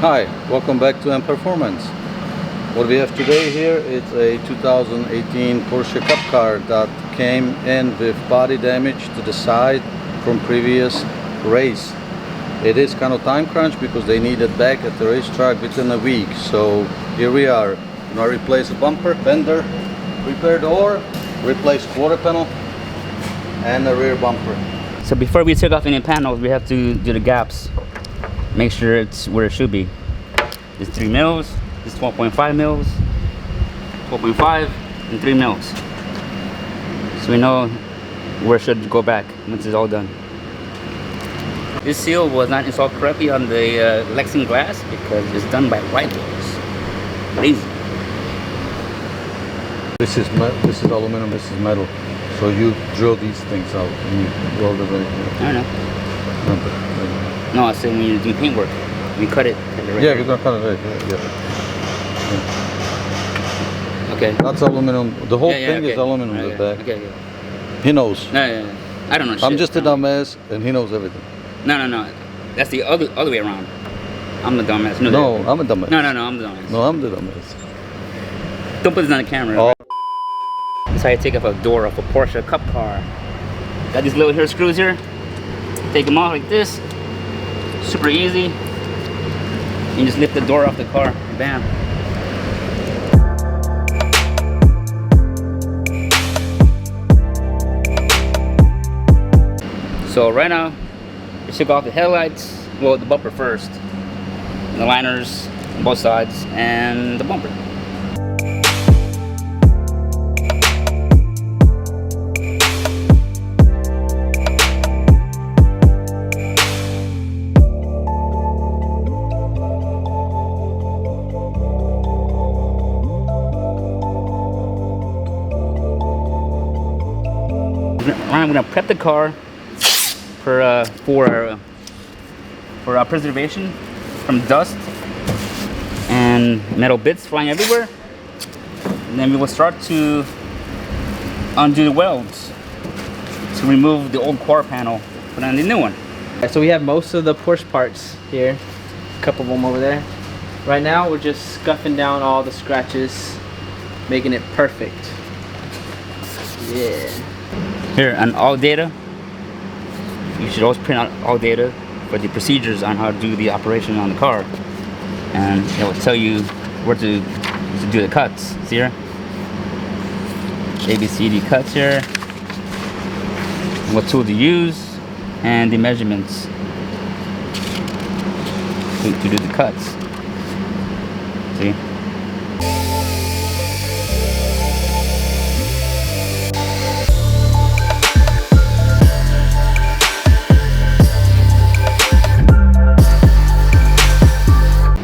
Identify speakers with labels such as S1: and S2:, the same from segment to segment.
S1: Hi, welcome back to M Performance. What we have today here is a 2018 Porsche Cup Car that came in with body damage to the side from previous race. It is kind of time crunch because they need it back at the racetrack within a week. So here we are. Now replace a bumper, fender, repair door, replace quarter panel and the rear bumper.
S2: So before we take off any panels, we have to do the gaps. Make sure it's where it should be. This 3 mils, this 12.5 mils, 12.5 and 3 mils. So we know where it should go back once it's all done. This seal was not installed correctly on the Lexington glass because it's done by rivals. Lazy.
S1: This is aluminum, this is metal. So you drill these things out and you weld it right here.
S2: I don't know. No, I said when you do paintwork, we cut it right.
S1: Yeah, we're gonna cut it right here. Yeah.
S2: Okay.
S1: That's aluminum. The whole thing
S2: okay.
S1: is aluminum in the back.
S2: Okay.
S1: He knows.
S2: No. I don't know shit.
S1: I'm just a dumbass and he knows everything.
S2: No. That's the other way around. I'm the dumbass.
S1: No, I'm a dumbass.
S2: No, I'm the dumbass.
S1: No, I'm the dumbass.
S2: Don't put this on the camera.
S1: Oh.
S2: That's how you take off a door off a Porsche Cup Car. Got these little hair screws here. Take them off like this. Super easy. You just lift the door off the car. Bam. So right now, we took off the headlights. Well, the bumper first. And the liners on both sides and the bumper. I'm gonna prep the car for preservation from dust and metal bits flying everywhere. And then we will start to undo the welds to remove the old car panel, put on the new one.
S3: So we have most of the Porsche parts here, a couple of them over there. Right now we're just scuffing down all the scratches, making it perfect. Yeah.
S2: Here, on all data, you should always print out all data for the procedures on how to do the operation on the car. And it will tell you where to do the cuts. See here? ABCD cuts here. What tool to use, and the measurements to do the cuts. See?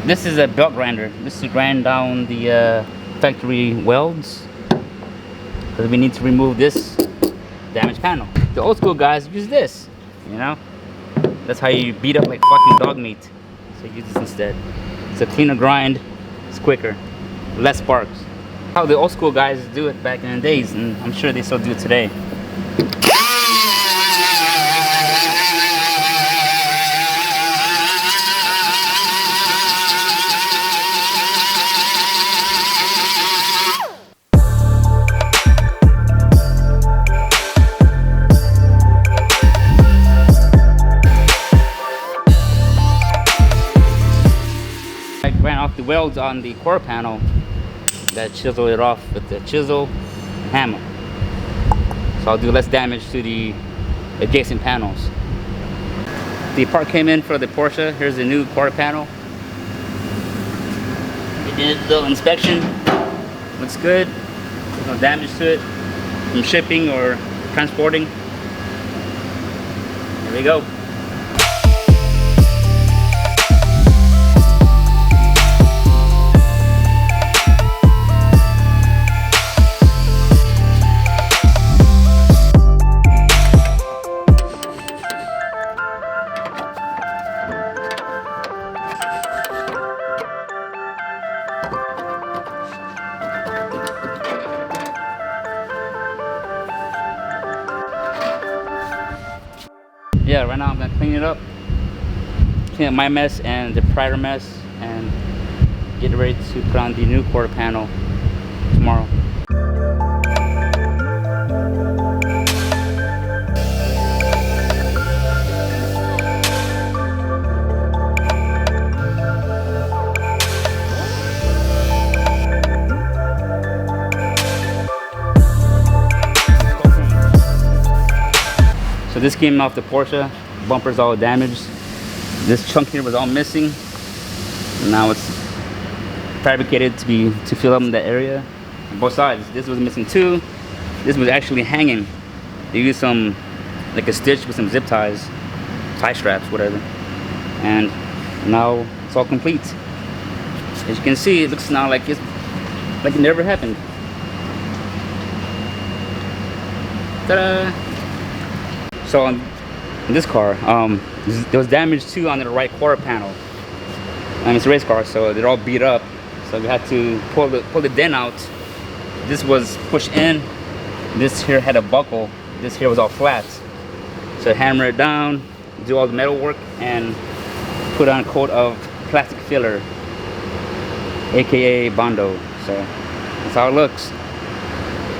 S2: This is a belt grinder. This is grind down the factory welds because we need to remove this damaged panel. The old school guys use this, you know? That's how you beat up like fucking dog meat. So use this instead. It's a cleaner grind, it's quicker, less sparks. How the old school guys do it back in the days, and I'm sure they still do it today. I ran off the welds on the quarter panel. That chisel it off with the chisel and hammer. So I'll do less damage to the adjacent panels. The part came in for the Porsche. Here's the new quarter panel. We did the inspection. Looks good. There's no damage to it from shipping or transporting. Here we go. Yeah, right now I'm gonna clean it up, clean up my mess and the prior mess, and get ready to put on the new quarter panel tomorrow. So this came off the Porsche, bumper's all damaged. This chunk here was all missing. Now it's fabricated to fill up in that area on both sides. This was missing too. This was actually hanging. They used some, like a stitch with some zip ties, tie straps, whatever. And now it's all complete. As you can see, it looks now like it never happened. Ta-da! So on this car, there was damage too on the right quarter panel. And it's a race car, so they're all beat up. So we had to pull the dent out. This was pushed in. This here had a buckle. This here was all flat. So hammer it down, do all the metal work, and put on a coat of plastic filler, aka Bondo. So that's how it looks.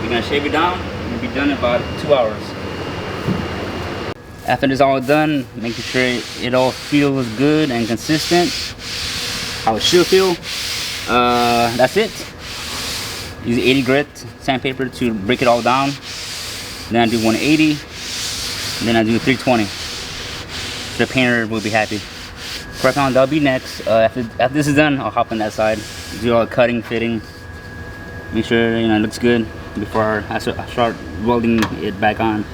S2: We're gonna shave it down. It'll be done in about 2 hours. After this all done, making sure it all feels good and consistent, how it should feel. That's it. Use 80 grit sandpaper to break it all down. Then I do 180. Then I do 320. The painter will be happy. Quarter pound, that'll be next. After this is done, I'll hop on that side, do all the cutting, fitting, make sure it looks good before I start welding it back on.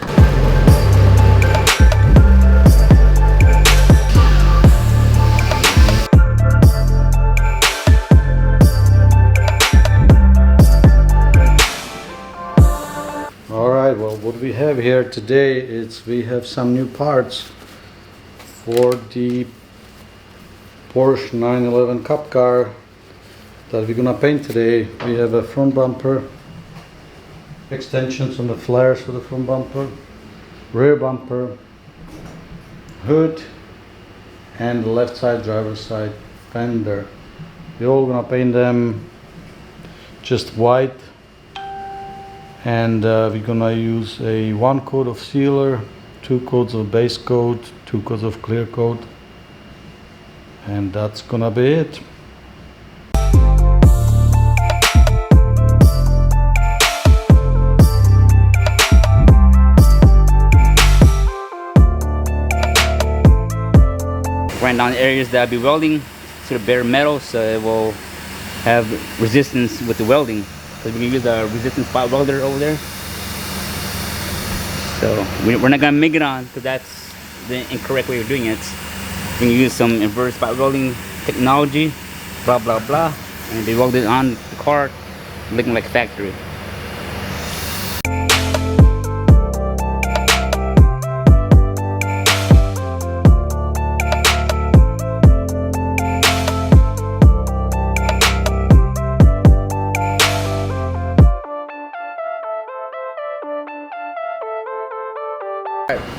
S1: Well, what we have here today is we have some new parts for the Porsche 911 Cup Car that we're gonna paint today. We have a front bumper, extensions on the flares for the front bumper, rear bumper, hood, and the left side driver's side fender. We're all gonna paint them just white. And we're gonna use a 1 coat of sealer, 2 coats of base coat, 2 coats of clear coat, and that's gonna be it.
S2: Ran down the areas that I'll be welding to the bare metal, so it will have resistance with the welding. So we can use a resistance spot welder over there. So we're not gonna make it on because that's the incorrect way of doing it. We can use some inverted spot welding technology, blah blah blah, and they weld it on the car, looking like a factory.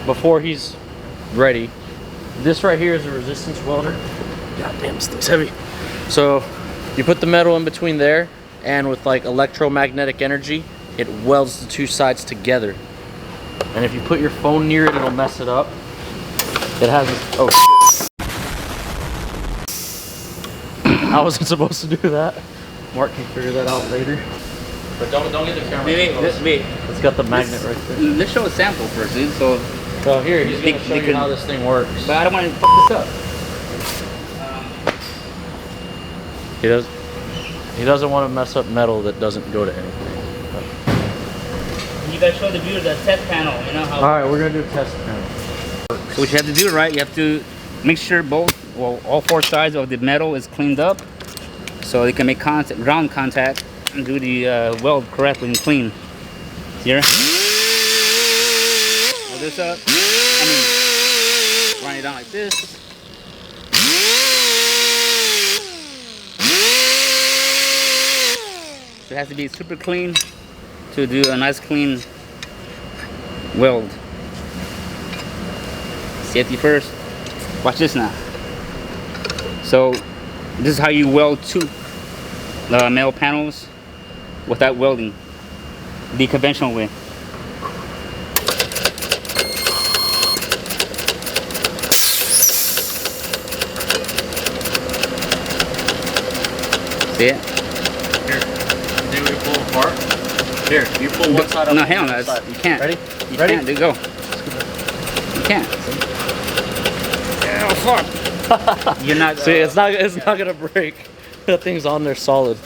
S3: Before he's ready, this right here is a resistance welder. God damn, this thing's heavy. So you put the metal in between there, and with like electromagnetic energy, it welds the two sides together. And if you put your phone near it, it'll mess it up. It has this, oh shit. I wasn't supposed to do that. Mark can figure that out later. But don't get the camera.
S2: Wait.
S3: It's got the magnet right there.
S2: Let's show a sample first, dude. So
S3: Here, he's gonna show you how this thing works.
S2: but I don't want to fuck this up.
S3: He doesn't want to mess up metal that doesn't go to anything.
S2: You gotta show the viewer the test panel, you know how.
S3: All right, we're gonna do a test panel.
S2: So what you have to do, right? You have to make sure all four sides of the metal is cleaned up, so they can make ground contact and do the weld correctly and clean. Here. Hold this up. Run it down like this. So it has to be super clean to do a nice clean weld. Safety first. Watch this now. So this is how you weld two metal panels without welding the conventional way. See it?
S3: Here, then we pull apart. Here, you pull one side up.
S2: No, hell no, you can't.
S3: Ready?
S2: You
S3: Ready?
S2: can't, dude, go. You can't. Oh, fuck. You're not.
S3: See, it's not gonna break. That thing's on there solid.